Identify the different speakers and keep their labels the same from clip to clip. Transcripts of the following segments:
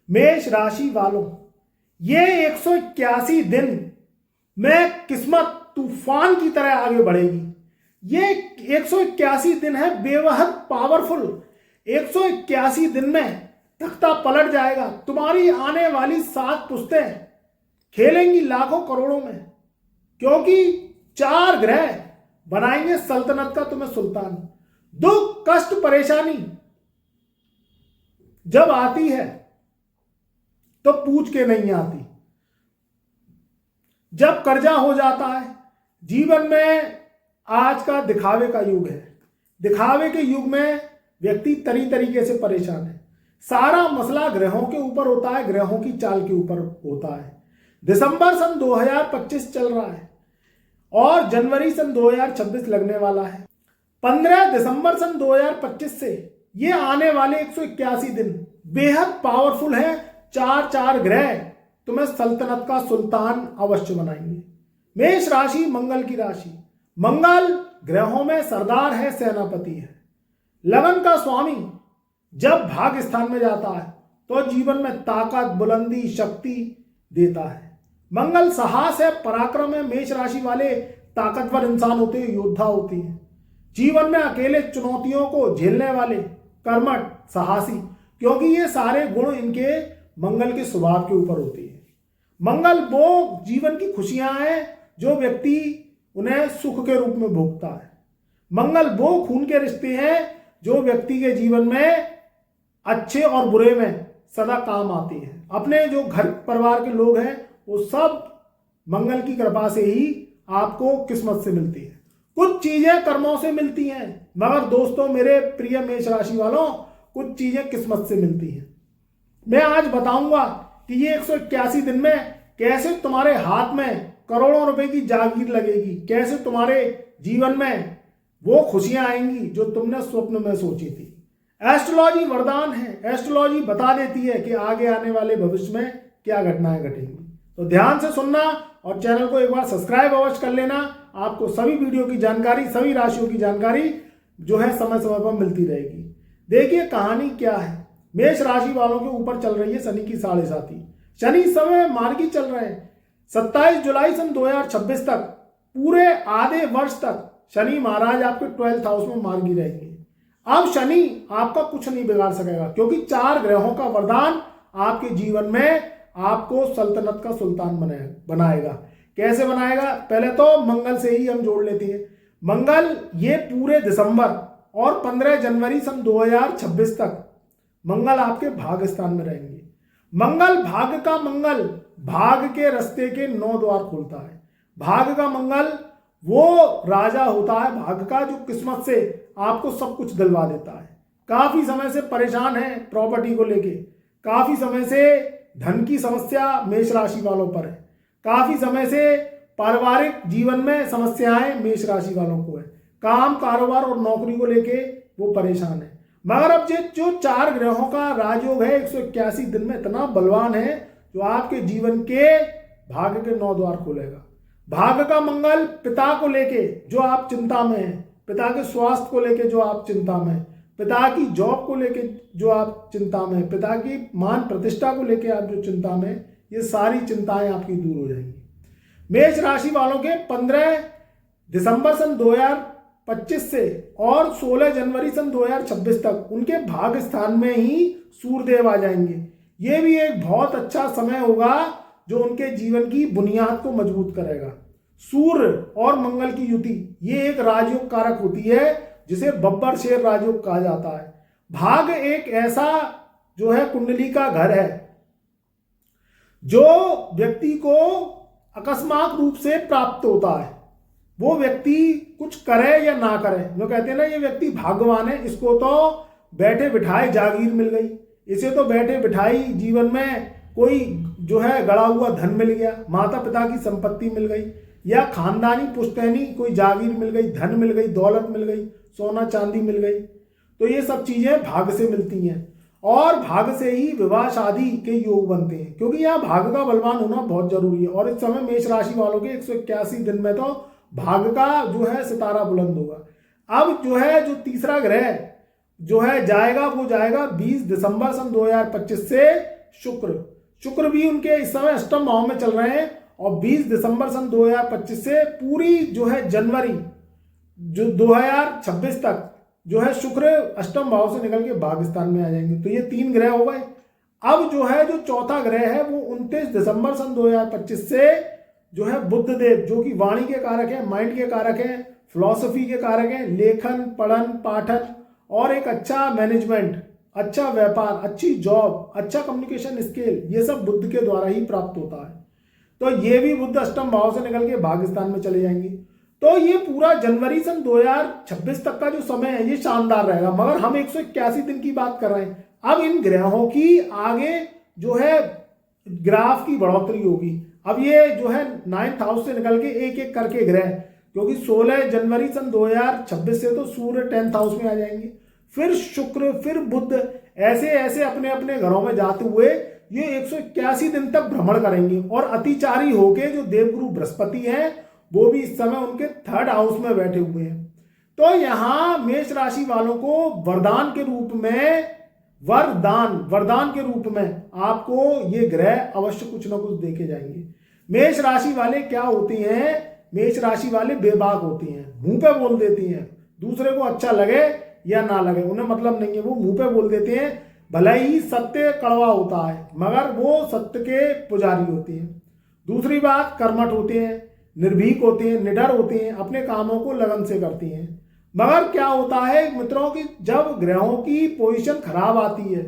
Speaker 1: मेष राशि वालों, ये 181 दिन में किस्मत तूफान की तरह आगे बढ़ेगी। ये 181 दिन है बेहद पावरफुल। 181 दिन में तख्ता पलट जाएगा। तुम्हारी आने वाली 7 पुश्तें खेलेंगी लाखों करोड़ों में, क्योंकि 4 ग्रह बनाएंगे सल्तनत का तुम्हें सुल्तान। दुख कष्ट परेशानी जब आती है तो पूछ के नहीं आती। जब कर्जा हो जाता है, जीवन में आज का दिखावे का युग है। दिखावे के युग में व्यक्ति तरीके से परेशान है। सारा मसला ग्रहों के ऊपर होता है, ग्रहों की चाल के ऊपर होता है। दिसंबर सन 2025 चल रहा है और जनवरी सन 2026 लगने वाला है। 15 दिसंबर सन 2025 से ये आने वाले 181 दिन बेहद पावरफुल है। 4 ग्रह तुम्हें सल्तनत का सुल्तान अवश्य बनाएंगे। मेष राशि मंगल की राशि। मंगल ग्रहों में सरदार है, सेनापति है, लगन का स्वामी। जब भाग्य स्थान में जाता है तो जीवन में ताकत, बुलंदी, शक्ति देता है। मंगल साहस है, पराक्रम है। मेष राशि वाले ताकतवर इंसान होते हैं, योद्धा होते हैं। जीवन में अकेले चुनौतियों को झेलने वाले, कर्मठ, साहसी, क्योंकि ये सारे गुण इनके मंगल के स्वभाव के ऊपर होते हैं। मंगल वो जीवन की खुशियां हैं जो व्यक्ति उन्हें सुख के रूप में भोगता है। मंगल वो खून के रिश्ते हैं जो व्यक्ति के जीवन में अच्छे और बुरे में सदा काम आते हैं। अपने जो घर परिवार के लोग हैं वो सब मंगल की कृपा से ही आपको किस्मत से मिलती है। कुछ चीजें कर्मों से मिलती हैं, मगर दोस्तों मेरे प्रिय मेष राशि वालों, कुछ चीजें किस्मत से मिलती हैं। मैं आज बताऊंगा कि ये 181 दिन में कैसे तुम्हारे हाथ में करोड़ों रुपए की जागीर लगेगी, कैसे तुम्हारे जीवन में वो खुशियां आएंगी जो तुमने स्वप्न में सोची थी। एस्ट्रोलॉजी वरदान है। एस्ट्रोलॉजी बता देती है कि आगे आने वाले भविष्य में क्या घटनाएं घटेंगी। तो ध्यान से सुनना और चैनल को एक बार सब्सक्राइब अवश्य कर लेना। आपको सभी वीडियो की जानकारी, सभी राशियों की जानकारी जो है समय समय पर मिलती रहेगी। देखिए कहानी क्या है। मेष राशि वालों के ऊपर चल रही है शनि की 7.5। शनि समय मार्गी चल रहे हैं। 27 जुलाई सन 2026 तक, पूरे आधे वर्ष तक शनि महाराज आपके 12th हाउस में मार्गी रहेंगे। अब शनि आपका कुछ नहीं बिगाड़ सकेगा, क्योंकि 4 ग्रहों का वरदान आपके जीवन में आपको सल्तनत का सुल्तान बनाएगा। कैसे बनाएगा? पहले तो मंगल से ही हम जोड़ लेते हैं। मंगल ये पूरे दिसंबर और 15 जनवरी सन 2026 तक मंगल आपके भाग्य स्थान में रहेंगे। मंगल भाग्य का मंगल भाग्य के रास्ते के 9 द्वार खोलता है। भाग्य का मंगल वो राजा होता है भाग्य का, जो किस्मत से आपको सब कुछ दिलवा देता है। काफी समय से परेशान है प्रॉपर्टी को लेके, काफी समय से धन की समस्या मेष राशि वालों पर है, काफी समय से पारिवारिक जीवन में समस्याएं मेष राशि वालों को है, काम, कारोबार और नौकरी को लेके वो परेशान है। मगर अब जो 4 ग्रहों का राजयोग है 181 दिन में इतना बलवान है जो आपके जीवन के भाग्य के 9 द्वार खोलेगा। भाग्य का मंगल पिता को लेके जो आप चिंता में हैं, पिता के स्वास्थ्य को लेके जो आप चिंता में हैं, पिता की जॉब को लेके जो आप चिंता में हैं, पिता की मान प्रतिष्ठा को लेके आप जो चिंता में हैं, ये सारी चिंताएं आपकी दूर हो जाएंगी। मेष राशि वालों के 15 दिसंबर सन 2025 से और 16 जनवरी सन 2026 तक उनके भाग्य स्थान में ही सूर्यदेव आ जाएंगे। ये भी एक बहुत अच्छा समय होगा जो उनके जीवन की बुनियाद को मजबूत करेगा। सूर्य और मंगल की युति ये एक राजयोग कारक होती है जिसे बब्बर शेर राजयोग कहा जाता है। भाग्य एक ऐसा जो है कुंडली का घर है जो व्यक्ति को अकस्मात रूप से प्राप्त होता है। वो व्यक्ति कुछ करे या ना करे, जो कहते हैं ना ये व्यक्ति भाग्यवान है, इसको तो बैठे बिठाए जागीर मिल गई, इसे तो बैठे बिठाई जीवन में कोई जो है गड़ा हुआ धन मिल गया, माता पिता की संपत्ति मिल गई, या खानदानी पुश्तैनी कोई जागीर मिल गई, धन मिल गई, दौलत मिल गई, सोना चांदी मिल गई। तो ये सब चीजें भाग्य से मिलती हैं और भाग्य से ही विवाह शादी के योग बनते हैं, क्योंकि यहाँ भाग्य का बलवान होना बहुत जरूरी है। और इस समय मेष राशि वालों के 181 दिन में तो भाग्य का जो है सितारा बुलंद होगा। अब जो है जो तीसरा ग्रह जो है जाएगा वो जाएगा 20 दिसंबर सन 2025 से शुक्र भी उनके इस समय अष्टम भाव में चल रहे हैं और 20 दिसंबर सन 2025 से पूरी जो है जनवरी जो 2026 तक जो है शुक्र अष्टम भाव से निकल के भाग्यस्थान में आ जाएंगे। तो ये 3 ग्रह हो गए। अब जो है जो चौथा ग्रह है वो 29 दिसंबर सन 2025 से जो है बुध देव, जो कि वाणी के कारक है, माइंड के कारक है, फिलॉसफी के कारक है, लेखन पढ़न पाठन और एक अच्छा मैनेजमेंट, अच्छा व्यापार, अच्छी जॉब, अच्छा कम्युनिकेशन स्किल, ये सब बुध के द्वारा ही प्राप्त होता है। तो ये भी बुध अष्टम भाव से निकल के भाग्यस्थान में चले जाएंगे। तो ये पूरा जनवरी सन 2026 तक का जो समय है ये शानदार रहेगा। मगर हम 181 दिन की बात कर रहे हैं। अब इन ग्रहों की आगे जो है ग्राफ की बढ़ोतरी होगी। अब ये जो है 9th हाउस से निकल के एक एक करके ग्रह, क्योंकि 16 जनवरी सन 2026 से तो सूर्य 10th हाउस में आ जाएंगे, फिर शुक्र, फिर बुध, ऐसे ऐसे अपने अपने घरों में जाते हुए ये 181 दिन तक भ्रमण करेंगे। और अतिचारी होके जो देवगुरु बृहस्पति हैं वो भी इस समय उनके 3rd हाउस में बैठे हुए हैं। तो यहाँ मेष राशि वालों को वरदान के रूप में आपको ये ग्रह अवश्य कुछ ना कुछ देके जाएंगे। मेष राशि वाले क्या होते हैं? मेष राशि वाले बेबाक होते हैं, मुंह पे बोल देती हैं, दूसरे को अच्छा लगे या ना लगे उन्हें मतलब नहीं है, वो मुंह पे बोल देते हैं। भले ही सत्य कड़वा होता है मगर वो सत्य के पुजारी होते हैं। दूसरी बात, कर्मठ होते हैं, निर्भीक होते हैं, निडर होते हैं, अपने कामों को लगन से करते हैं। मगर क्या होता है मित्रों की जब ग्रहों की पोजीशन खराब आती है,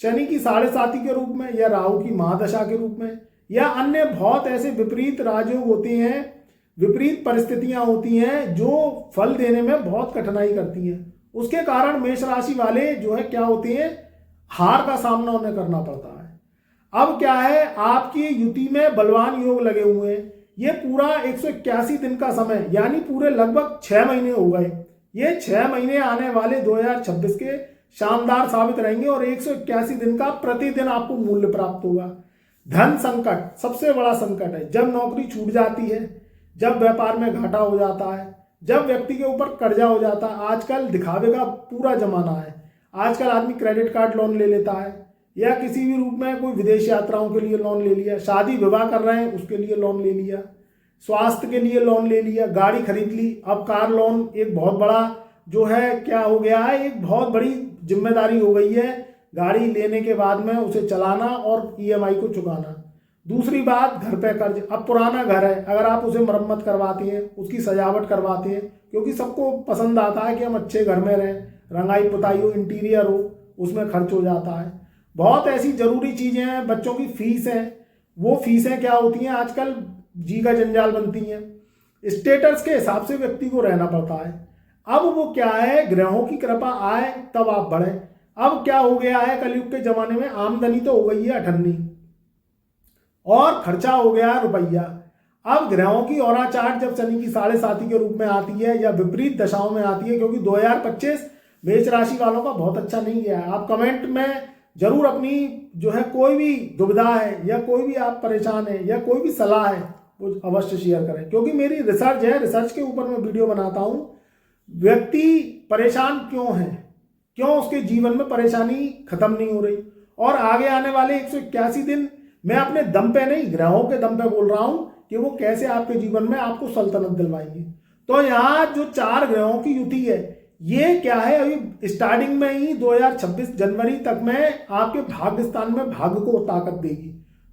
Speaker 1: शनि की 7.5 के रूप में या राहु की महादशा के रूप में या अन्य बहुत ऐसे विपरीत राजयोग होते हैं, विपरीत परिस्थितियां होती हैं जो फल देने में बहुत कठिनाई करती हैं, उसके कारण मेष राशि वाले जो है क्या होते हैं, हार का सामना उन्हें करना पड़ता है। अब क्या है, आपकी युति में बलवान योग लगे हुए हैं। ये पूरा 181 दिन का समय यानी पूरे लगभग 6 महीने हो गए। ये 6 महीने आने वाले 2026 के शानदार साबित रहेंगे और 181 दिन का प्रतिदिन आपको मूल्य प्राप्त होगा। धन संकट सबसे बड़ा संकट है। जब नौकरी छूट जाती है, जब व्यापार में घाटा हो जाता है, जब व्यक्ति के ऊपर कर्जा हो जाता है। आजकल दिखावे का पूरा जमाना है। आजकल आदमी क्रेडिट कार्ड लोन ले लेता है या किसी भी रूप में कोई विदेश यात्राओं के लिए लोन ले लिया, शादी विवाह कर रहे हैं उसके लिए लोन ले लिया, स्वास्थ्य के लिए लोन ले लिया, गाड़ी खरीद ली। अब कार लोन एक बहुत बड़ा जो है क्या हो गया है, एक बहुत बड़ी जिम्मेदारी हो गई है गाड़ी लेने के बाद में उसे चलाना और ईएमआई को चुकाना। दूसरी बात, घर पे कर्ज। अब पुराना घर है, अगर आप उसे मरम्मत करवाते हैं, उसकी सजावट करवाते हैं, क्योंकि सबको पसंद आता है कि हम अच्छे घर में रहें, रंगाई पुताई हो, इंटीरियर हो, उसमें खर्च हो जाता है। बहुत ऐसी जरूरी चीजें हैं, बच्चों की फीस है, वो फीसें क्या होती हैं आजकल जी का जंजाल बनती हैं। स्टेटस के हिसाब से व्यक्ति को रहना पड़ता है। अब वो क्या है, ग्रहों की कृपा आए तब आप बढ़े। अब क्या हो गया है, कलयुग के जमाने में आमदनी तो हो गई है 98 और खर्चा हो गया है रुपया। अब ग्रहों की औरा चार्ट जब शनि की 7.5 के रूप में आती है या विपरीत दशाओं में आती है, क्योंकि 2025 मेष राशि वालों का बहुत अच्छा नहीं गया है। आप कमेंट में जरूर अपनी जो है कोई भी दुविधा है या कोई भी आप परेशान है या कोई भी सलाह है वो अवश्य शेयर करें, क्योंकि मेरी रिसर्च है, रिसर्च के ऊपर मैं वीडियो बनाता हूँ। व्यक्ति परेशान क्यों है, क्यों उसके जीवन में परेशानी खत्म नहीं हो रही, और आगे आने वाले 181 दिन मैं अपने दम पे नहीं ग्रहों के दम पे बोल रहा हूं कि वो कैसे आपके जीवन में आपको सल्तनत दिलवाएंगे। तो यहाँ जो 4 ग्रहों की युति है ये क्या है, अभी स्टार्टिंग में ही 2026 जनवरी तक में आपके भाग्य स्थान में भाग्य को ताकत देगी।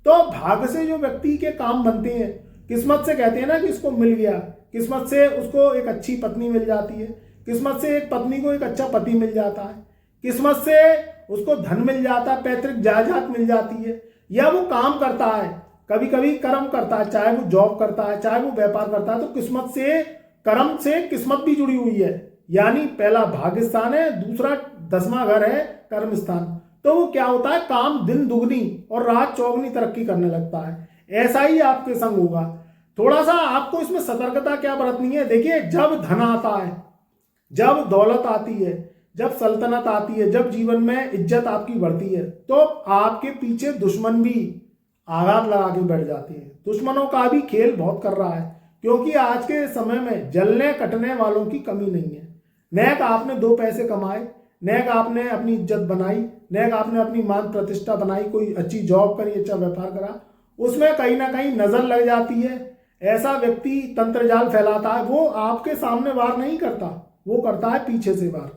Speaker 1: तो भाग्य से जो व्यक्ति के काम बनते हैं, किस्मत से कहते हैं ना कि इसको मिल गया, किस्मत से उसको एक अच्छी पत्नी मिल जाती है, किस्मत से एक पत्नी को एक अच्छा पति मिल जाता है, किस्मत से उसको धन मिल जाता है, पैतृक जायदाद मिल जाती है, या वो काम करता है, कभी कभी कर्म करता है, चाहे वो जॉब करता है, चाहे वो व्यापार करता है, तो किस्मत से कर्म से किस्मत भी जुड़ी हुई है। यानी पहला भाग्य स्थान है, दूसरा 10वां घर है कर्म स्थान। तो वो क्या होता है, काम दिन दुगनी और रात चौगनी तरक्की करने लगता है। ऐसा ही आपके संग होगा। थोड़ा सा आपको इसमें सतर्कता क्या बरतनी है। देखिए, जब धन आता है, जब दौलत आती है, जब सल्तनत आती है, जब जीवन में इज्जत आपकी बढ़ती है, तो आपके पीछे दुश्मन भी आघात लगा के बैठ जाते हैं। दुश्मनों का भी खेल बहुत कर रहा है, क्योंकि आज के समय में जलने कटने वालों की कमी नहीं है। नेक आपने 2 पैसे कमाए, नेक आपने अपनी इज्जत बनाई, नेक आपने अपनी मान प्रतिष्ठा बनाई, कोई अच्छी जॉब करी, अच्छा व्यापार करा, उसमें कहीं ना कहीं नजर लग जाती है। ऐसा व्यक्ति तंत्र जाल फैलाता है, वो आपके सामने वार नहीं करता, वो करता है पीछे से वार,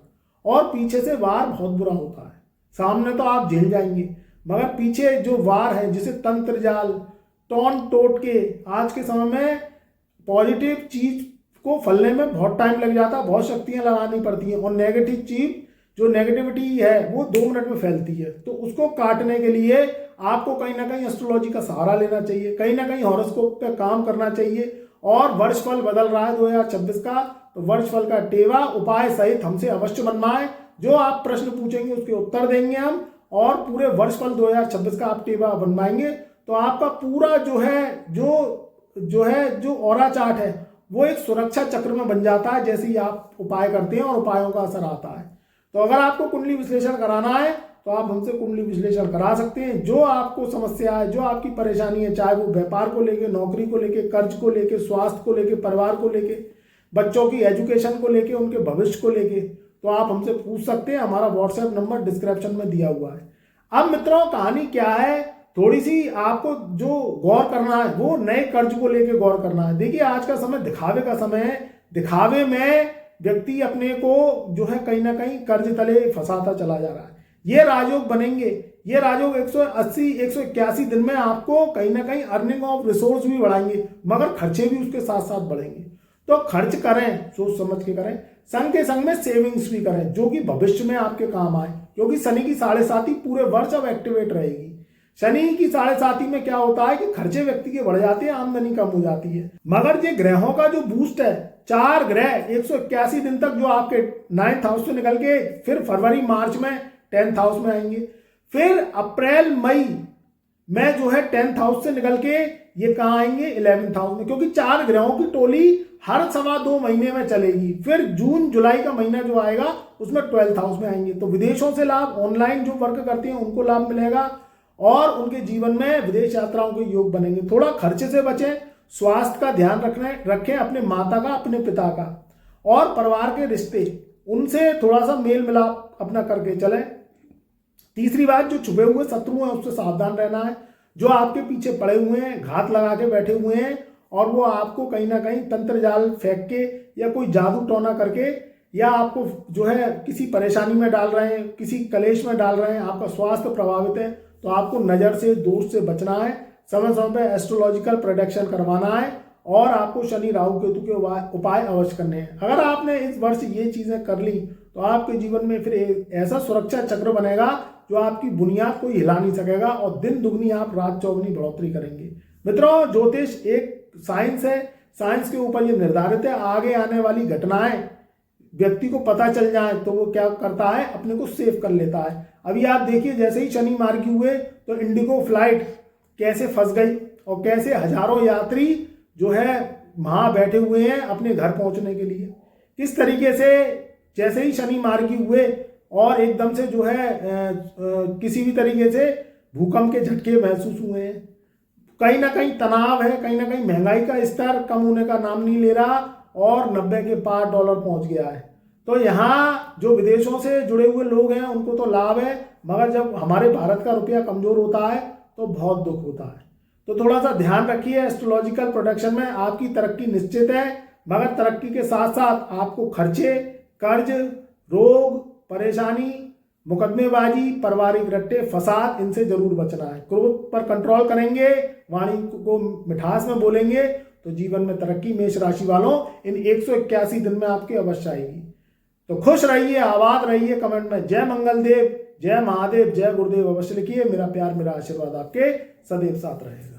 Speaker 1: और पीछे से वार बहुत बुरा होता है। सामने तो आप झेल जाएंगे, मगर पीछे जो वार है, जिसे तंत्र जाल टोन टोट के, आज के समय में पॉजिटिव चीज को फलने में बहुत टाइम लग जाता है, बहुत शक्तियां लगानी पड़ती हैं, और नेगेटिव चीज जो नेगेटिविटी है वो 2 मिनट में फैलती है। तो उसको काटने के लिए आपको कहीं ना कहीं एस्ट्रोलॉजी का सहारा लेना चाहिए, कहीं ना कहीं हॉरोस्कोप पे काम करना चाहिए। और वर्ष फल बदल रहा है 2026 का, तो वर्ष फल का टेवा उपाय सहित हमसे अवश्य बनवाएं। जो आप प्रश्न पूछेंगे उसके उत्तर देंगे हम, और पूरे वर्ष फल 2026 का आप टेवा बनवाएंगे तो आपका पूरा जो ऑरा चार्ट है वो एक सुरक्षा चक्र में बन जाता है, जैसे ही आप उपाय करते हैं और उपायों का असर आता है। तो अगर आपको कुंडली विश्लेषण कराना है तो आप हमसे कुंडली विश्लेषण करा सकते हैं। जो आपको समस्या है, जो आपकी परेशानी है, चाहे वो व्यापार को लेके, नौकरी को लेके, कर्ज को लेके, स्वास्थ्य को लेके, परिवार को लेके, बच्चों की एजुकेशन को लेके, उनके भविष्य को लेके, तो आप हमसे पूछ सकते हैं। हमारा व्हाट्सएप नंबर डिस्क्रिप्शन में दिया हुआ है। अब मित्रों, कहानी क्या है, थोड़ी सी आपको जो गौर करना है वो नए कर्ज को लेके गौर करना है। देखिए, आज का समय दिखावे का समय है। दिखावे में व्यक्ति अपने को जो है कहीं ना कहीं कर्ज तले फंसाता चला जा रहा है। ये राजयोग बनेंगे, ये राजयोग 180-181 दिन में आपको कहीं ना कहीं अर्निंग ऑफ रिसोर्स भी बढ़ाएंगे, मगर खर्चे भी उसके साथ साथ बढ़ेंगे। तो खर्च करें, सोच समझ के करें, संग के संग में सेविंग्स भी करें, जो कि भविष्य में आपके काम आए। क्योंकि शनि की 7.5 पूरे वर्ष अब एक्टिवेट रहेगी। शनि की 7.5 में क्या होता है कि खर्चे व्यक्ति के बढ़ जाते हैं, आमदनी कम हो जाती है। मगर ये ग्रहों का जो बूस्ट है, 4 ग्रह 181 दिन तक जो आपके 9th हाउस से निकल के फिर फरवरी मार्च में 10th हाउस में आएंगे, फिर अप्रैल मई में जो है 10th हाउस से निकल के ये कहाँ आएंगे, 11th हाउस में। क्योंकि 4 ग्रहों की टोली हर 2.25 महीने में चलेगी। फिर जून जुलाई का महीना जो आएगा उसमें 12th हाउस में आएंगे। तो विदेशों से लाभ, ऑनलाइन जो वर्क करते हैं उनको लाभ मिलेगा, और उनके जीवन में विदेश यात्राओं के योग बनेंगे। थोड़ा खर्चे से बचें, स्वास्थ्य का ध्यान रखें, अपने माता का, अपने पिता का, और परिवार के रिश्ते, उनसे थोड़ा सा मेल मिलाप अपना करके चलें। तीसरी बात, जो छुपे हुए शत्रु हैं उससे सावधान रहना है। जो आपके पीछे पड़े हुए हैं, घात लगा के बैठे हुए हैं, और वो आपको कहीं ना कहीं तंत्र जाल फेंक के या कोई जादू टोना करके या आपको जो है किसी परेशानी में डाल रहे हैं, किसी कलेश में डाल रहे हैं, आपका स्वास्थ्य प्रभावित है, तो आपको नज़र से, दोष से बचना है। समय समय पर एस्ट्रोलॉजिकल प्रोटेक्शन करवाना है, और आपको शनि राहु केतु के उपाय अवश्य करने हैं। अगर आपने इस वर्ष ये चीज़ें कर ली तो आपके जीवन में फिर एक ऐसा सुरक्षा चक्र बनेगा जो आपकी बुनियाद कोई हिला नहीं सकेगा, और दिन दुगनी आप रात चौगुनी बढ़ोतरी करेंगे। मित्रों, ज्योतिष एक साइंस है, साइंस के ऊपर ये निर्धारित है। आगे आने वाली घटनाएं व्यक्ति को पता चल जाए तो वो क्या करता है, अपने को सेव कर लेता है। अभी आप देखिए, जैसे ही शनि मार्गी हुए तो इंडिगो फ्लाइट कैसे फंस गई, और कैसे हजारों यात्री जो है वहां बैठे हुए हैं अपने घर पहुंचने के लिए। किस तरीके से जैसे ही शनि मार्गी हुए और एकदम से जो है किसी भी तरीके से भूकंप के झटके महसूस हुए हैं। कहीं ना कहीं तनाव है, कहीं ना कहीं महंगाई का स्तर कम होने का नाम नहीं ले रहा, और 90 के पार डॉलर पहुंच गया है। तो यहाँ जो विदेशों से जुड़े हुए लोग हैं उनको तो लाभ है, मगर जब हमारे भारत का रुपया कमजोर होता है तो बहुत दुख होता है। तो थोड़ा सा ध्यान रखिए, एस्ट्रोलॉजिकल प्रोटेक्शन में आपकी तरक्की निश्चित है, मगर तरक्की के साथ साथ आपको खर्चे, कर्ज, रोग, परेशानी, मुकदमेबाजी, पारिवारिक रट्टे, फसाद, इनसे जरूर बचना है। क्रोध पर कंट्रोल करेंगे, वाणी को मिठास में बोलेंगे, तो जीवन में तरक्की मेष राशि वालों इन 181 दिन में आपके अवश्य आएगी। तो खुश रहिए, आबाद रहिए। कमेंट में जय मंगल देव, जय महादेव, जय गुरुदेव अवश्य लिखिए। मेरा प्यार, मेरा आशीर्वाद आपके सदैव साथ रहेगा।